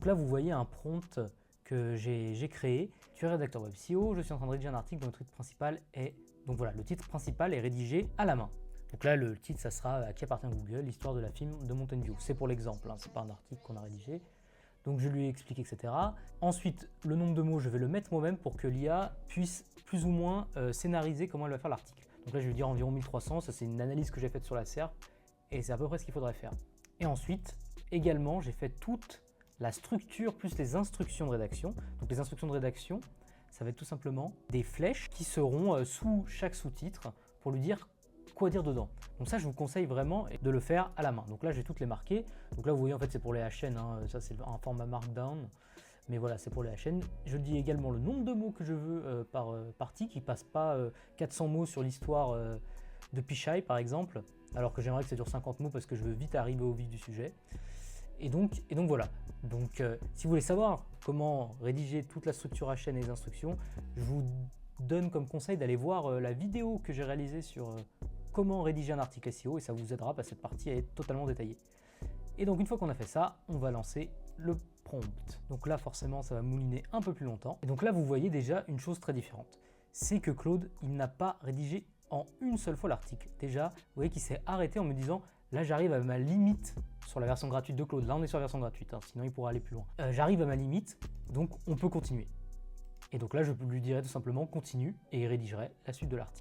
Donc là, vous voyez un prompt que j'ai créé. Tu es rédacteur web SEO, je suis en train de rédiger un article dont le titre principal est... Donc voilà, le titre principal est rédigé à la main. Donc là, le titre, ça sera à qui appartient Google, l'histoire de la film de Mountain View. C'est pour l'exemple, hein, c'est pas un article qu'on a rédigé. Donc je lui ai expliqué, etc. Ensuite, le nombre de mots, je vais le mettre moi-même pour que l'IA puisse plus ou moins scénariser comment elle va faire l'article. Donc là, je vais lui dire environ 1300, ça c'est une analyse que j'ai faite sur la SERP, et c'est à peu près ce qu'il faudrait faire. Et ensuite, également, j'ai fait toute la structure plus les instructions de rédaction. Donc les instructions de rédaction, ça va être tout simplement des flèches qui seront sous chaque sous-titre pour lui dire quoi dire dedans. Donc ça, je vous conseille vraiment de le faire à la main. Donc là, j'ai toutes les marquées. Donc là, vous voyez, en fait, c'est pour les HN, hein. Ça, c'est un format Markdown. Mais voilà, c'est pour les HN. Je dis également le nombre de mots que je veux par partie, qui ne passe pas 400 mots sur l'histoire de Pichai, par exemple, alors que j'aimerais que ça dure 50 mots parce que je veux vite arriver au vif du sujet. Et donc voilà. Donc si vous voulez savoir comment rédiger toute la structure HN et les instructions, je vous donne comme conseil d'aller voir la vidéo que j'ai réalisée sur comment rédiger un article SEO et ça vous aidera parce que cette partie est totalement détaillée. Et donc une fois qu'on a fait ça, on va lancer le prompt. Donc là forcément ça va mouliner un peu plus longtemps. Et donc là vous voyez déjà une chose très différente. C'est que Claude, il n'a pas rédigé en une seule fois l'article. Déjà, vous voyez qu'il s'est arrêté en me disant là j'arrive à ma limite sur la version gratuite de Claude. Là on est sur la version gratuite, hein, sinon il pourra aller plus loin. J'arrive à ma limite, donc on peut continuer. Et donc là je lui dirai tout simplement continue et il rédigerait la suite de l'article.